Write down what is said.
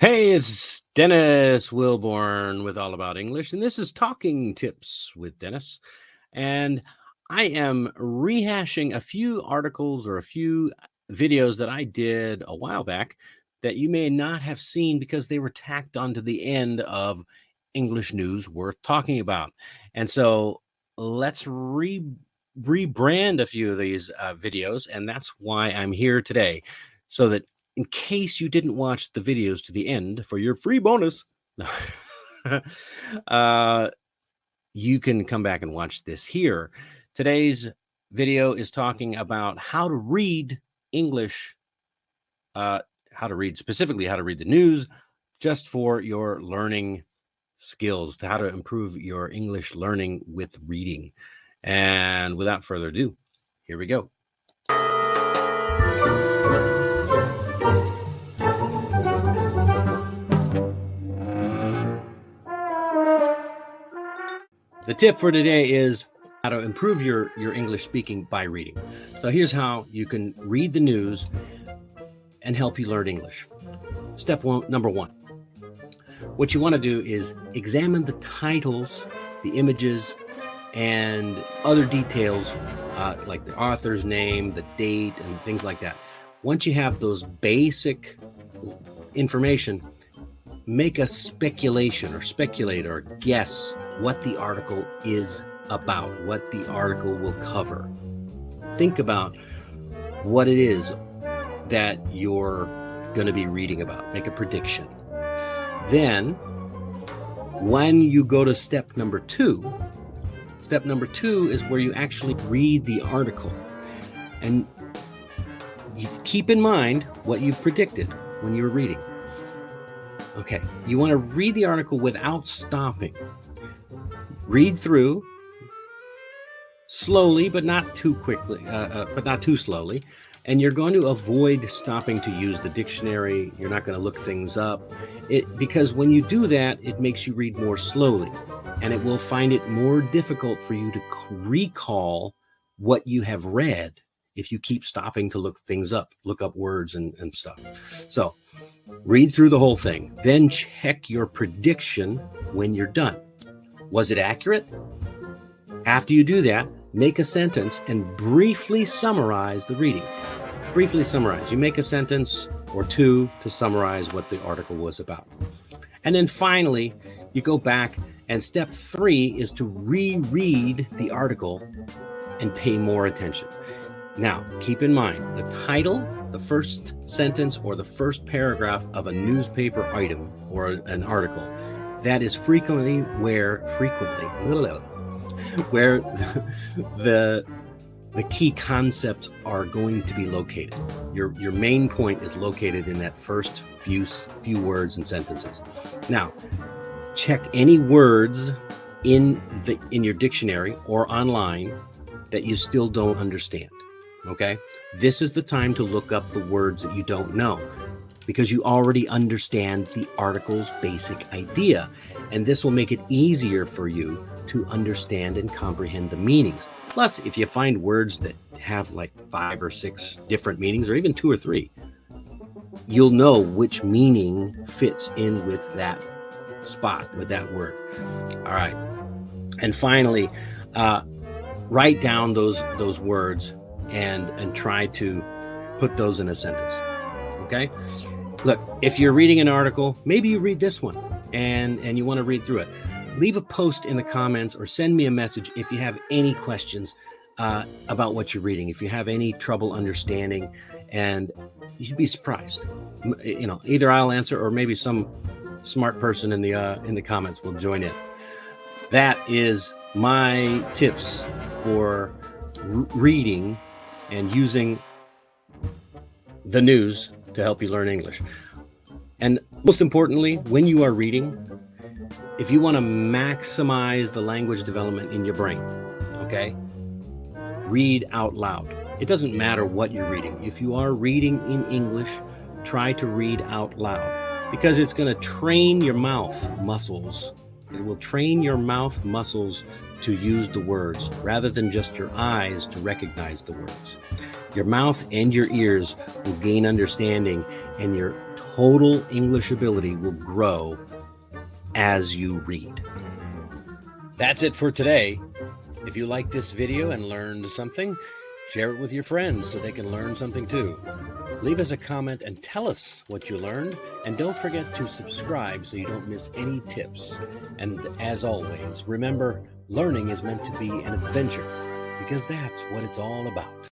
Hey, it's Dennis Wilborn with All About English, and this is Talking Tips with Dennis. And I am rehashing a few articles or a few videos that I did a while back that you may not have seen because they were tacked onto the end of English news worth talking about. And so let's rebrand a few of these videos, and that's why I'm here today, so that in case you didn't watch the videos to the end for your free bonus, uh, you can come back and watch this here. Today's video is talking about how to read English, uh, specifically how to read the news just for your learning skills, to how to improve your English learning with reading. And without further ado, here we go. The tip for today is how to improve your English speaking by reading. So here's how you can read the news and help you learn English. Number one. What you want to do is examine the titles, the images, and other details like the author's name, the date, and things like that. Once you have those basic information, make a speculation or speculate or guess what the article is about, what the article will cover. Think about what it is that you're going to be reading about. Make a prediction. Then, when you go to step number two is where you actually read the article. And you keep in mind what you've predicted when you're reading. Okay, you want to read the article without stopping. Read through slowly, but not too quickly, but not too slowly. And you're going to avoid stopping to use the dictionary. You're not going to look things up. Because when you do that, it makes you read more slowly. And it will find it more difficult for you to recall what you have read if you keep stopping to look things up, look up words and stuff. So read through the whole thing. Then check your prediction when you're done. Was it accurate? After you do that, make a sentence and briefly summarize the reading. Briefly summarize. You make a sentence or two to summarize what the article was about. And then finally, you go back, and step 3 is to reread the article and pay more attention. Now, keep in mind, the title, the first sentence, or the first paragraph of a newspaper item or an article, that is frequently where the key concepts are going to be located. Your main point is located in that first few words and sentences. Now, check any words in your dictionary or online that you still don't understand. Okay? This is the time to look up the words that you don't know, because you already understand the article's basic idea, and this will make it easier for you to understand and comprehend the meanings. Plus, if you find words that have like 5 or 6 different meanings, or even 2 or 3, you'll know which meaning fits in with that spot, with that word. All right. And finally, write down those words and try to put those in a sentence. Okay? Look, if you're reading an article, maybe you read this one and you want to read through it. Leave a post in the comments or send me a message if you have any questions about what you're reading, if you have any trouble understanding, and you'd be surprised. Either I'll answer or maybe some smart person in the comments will join in. That is my tips for reading and using the news to help you learn English. And most importantly, when you are reading, if you want to maximize the language development in your brain, okay, read out loud. It doesn't matter what you're reading. If you are reading in English, try to read out loud, because it's going to train your mouth muscles It will train your mouth muscles to use the words rather than just your eyes to recognize the words. Your mouth and your ears will gain understanding, and your total English ability will grow as you read. That's it for today. If you like this video and learned something, share it with your friends so they can learn something too. Leave us a comment and tell us what you learned, and don't forget to subscribe so you don't miss any tips. And as always, remember, learning is meant to be an adventure, because that's what it's all about.